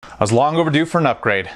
I was long overdue for an upgrade.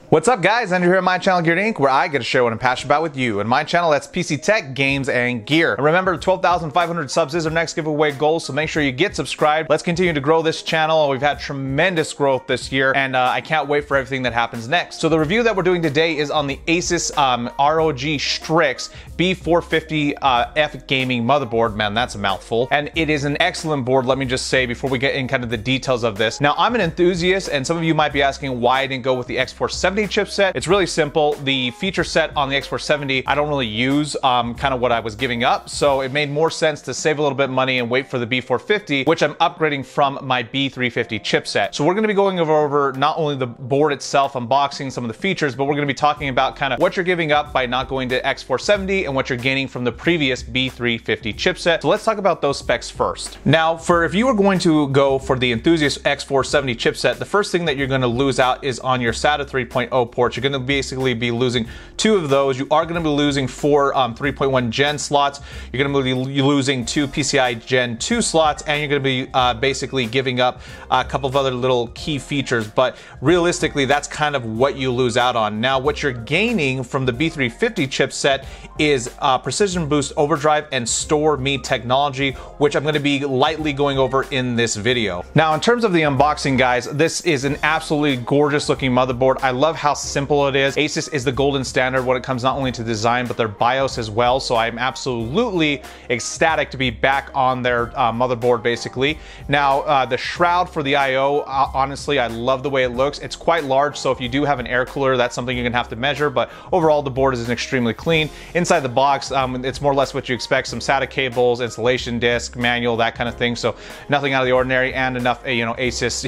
What's up guys, Andrew here at my channel Geared Inc., where I get to share what I'm passionate about with you. And my channel, that's PC tech, games, and gear. And remember, 12,500 subs is our next giveaway goal, so make sure you get subscribed. Let's continue to grow this channel. We've had tremendous growth this year, and I can't wait for everything that happens next. So the review that we're doing today is on the Asus ROG Strix B450 F gaming motherboard. Man, that's a mouthful. And it is an excellent board, let me just say, before we get in kind of the details of this. Now, I'm an enthusiast, and some of you might be asking why I didn't go with the X470 chipset. It's really simple. The feature set on the X470 I don't really use, kind of what I was giving up, so it made more sense to save a little bit of money and wait for the B450, which I'm upgrading from my B350 chipset. So we're going to be going over not only the board itself, unboxing some of the features, but we're going to be talking about kind of what you're giving up by not going to X470 and what you're gaining from the previous B350 chipset. So let's talk about those specs first. Now, if you are going to go for the enthusiast X470 chipset, the first thing that you're going to lose out is on your SATA 3.0 ports. You're going to basically be losing 2 of those. You are going to be losing 4 3.1 Gen slots. You're going to be losing 2 PCI Gen 2 slots, and you're going to be basically giving up a couple of other little key features. But realistically, that's kind of what you lose out on. Now, what you're gaining from the B350 chipset is Precision Boost Overdrive and Store Me technology, which I'm going to be lightly going over in this video. Now, in terms of the unboxing, guys, this is an absolutely gorgeous looking motherboard. I love how simple it is. Asus is the golden standard when it comes not only to design, but their BIOS as well. So I'm absolutely ecstatic to be back on their motherboard, basically. Now, the shroud for the I/O, honestly, I love the way it looks. It's quite large, so if you do have an air cooler, that's something you're gonna have to measure, but overall, the board is extremely clean. Inside the box, it's more or less what you expect: some SATA cables, installation disc, manual, that kind of thing. So nothing out of the ordinary, and enough, Asus,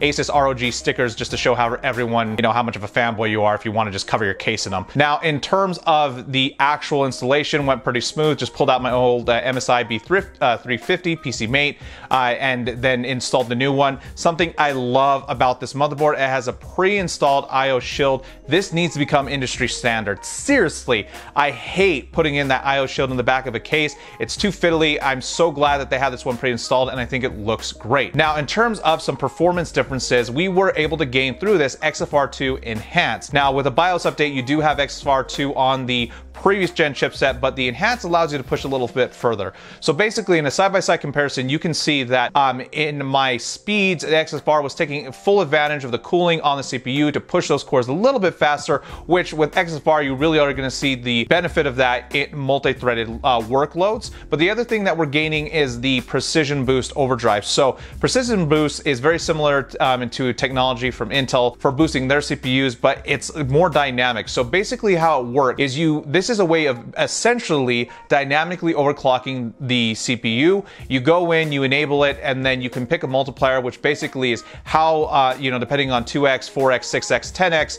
Asus ROG stickers just to show how everyone, how much of a fanboy you are if you want to just cover your case in them. Now, in terms of the actual installation, went pretty smooth. Just pulled out my old MSI B350 PC Mate and then installed the new one. Something I love about this motherboard, it has a pre-installed I/O shield. This needs to become industry standard. Seriously, I hate putting in that I/O shield in the back of a case. It's too fiddly. I'm so glad that they have this one pre-installed, and I think it looks great. Now, in terms of some performance differences, we were able to gain through this XFR2 Enhanced. Now, with a BIOS update, you do have XFR2 on the previous gen chipset, but the Enhanced allows you to push a little bit further. So basically, in a side-by-side comparison, you can see that in my speeds, the XFR was taking full advantage of the cooling on the CPU to push those cores a little bit faster, which with XFR, you really are going to see the benefit of that in multi-threaded workloads. But the other thing that we're gaining is the Precision Boost Overdrive. So Precision Boost is very similar to technology from Intel for boosting their CPUs, but it's more dynamic. So basically how it works is this is a way of essentially dynamically overclocking the CPU. You go in, you enable it, and then you can pick a multiplier, which basically is how, depending on 2x, 4x, 6x, 10x,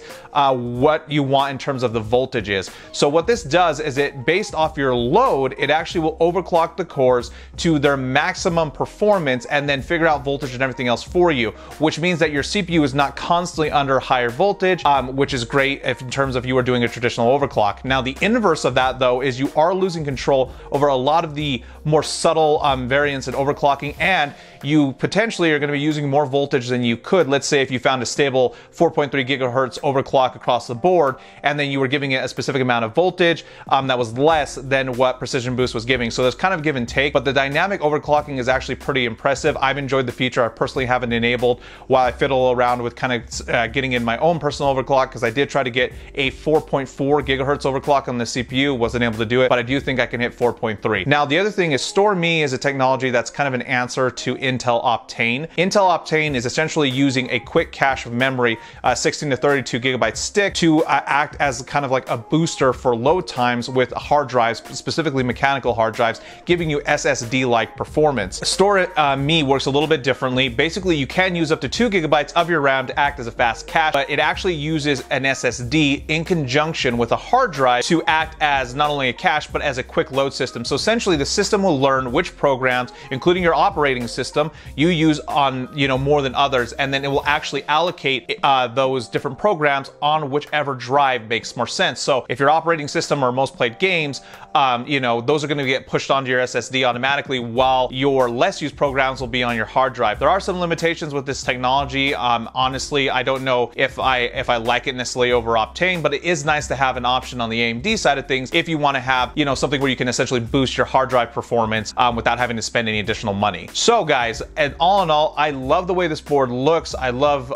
what you want in terms of the voltages. So what this does is based off your load, it actually will overclock the cores to their maximum performance and then figure out voltage and everything else for you, which means that your CPU is not constantly under higher voltage, which is great if in terms of you are doing a traditional overclock. Now, the inverse of that, though, is you are losing control over a lot of the more subtle variance in overclocking, and you potentially are going to be using more voltage than you could. Let's say if you found a stable 4.3 gigahertz overclock across the board, and then you were giving it a specific amount of voltage that was less than what Precision Boost was giving. So there's kind of give and take, but the dynamic overclocking is actually pretty impressive. I've enjoyed the feature. I personally have it enabled while I fiddle around with kind of getting in my own personal overclock, because I did try to get a 4.4 gigahertz overclock on the CPU, wasn't able to do it, but I do think I can hit 4.3. Now, the other thing is Store Me is a technology that's kind of an answer to Intel Optane. Intel Optane is essentially using a quick cache of memory, 16 to 32 gigabyte stick, to act as kind of like a booster for load times with hard drives, specifically mechanical hard drives, giving you SSD-like performance. Store Me works a little bit differently. Basically, you can use up to 2 gigabytes of your RAM to act as a fast cache, but it actually uses an SSD in conjunction with a hard drive to act as not only a cache, but as a quick load system. So essentially the system will learn which programs, including your operating system, you use on, more than others, and then it will actually allocate those different programs on whichever drive makes more sense. So if your operating system or most played games, those are going to get pushed onto your SSD automatically, while your less used programs will be on your hard drive. There are some limitations with this technology. Honestly, I don't know if I like it necessarily over Optane, but it is nice to have an option on the AMD side of things if you want to have, something where you can essentially boost your hard drive performance without having to spend any additional money. So guys, and all in all, I love the way this board looks. I love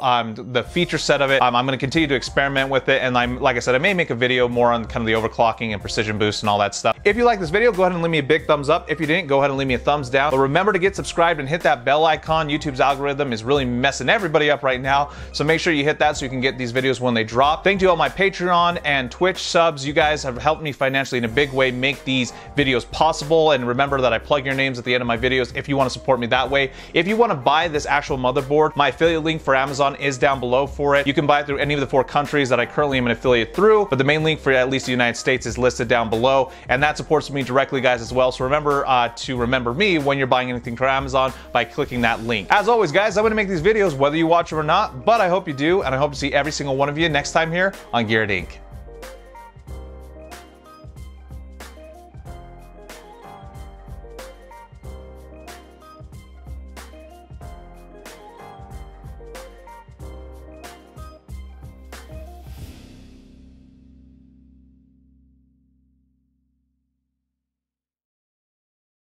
the feature set of it. I'm going to continue to experiment with it, and like I said, I may make a video more on kind of the overclocking and precision boost and all that stuff. If you like this video, go ahead and leave me a big thumbs up. If you didn't, go ahead and leave me a thumbs down. But remember to get subscribed and hit that bell icon. YouTube's algorithm is really messing everybody up right now, so make sure you hit that so you can get these videos when they drop. Thank you all my Patreon and Twitch subs. You guys have helped me financially in a big way make these videos possible, and remember that I plug your names at the end of my videos if you want to support me that way. If you want to buy this actual motherboard, my affiliate link for Amazon is down below for it. You can buy it through any of the 4 countries that I currently am an affiliate through, but the main link for at least the United States is listed down below, and that supports me directly, guys, as well. So remember to remember me when you're buying anything from Amazon by clicking that link. As always, guys, I'm going to make these videos whether you watch them or not, but I hope you do, and I hope to see every single one of you next time here on Geared Inc.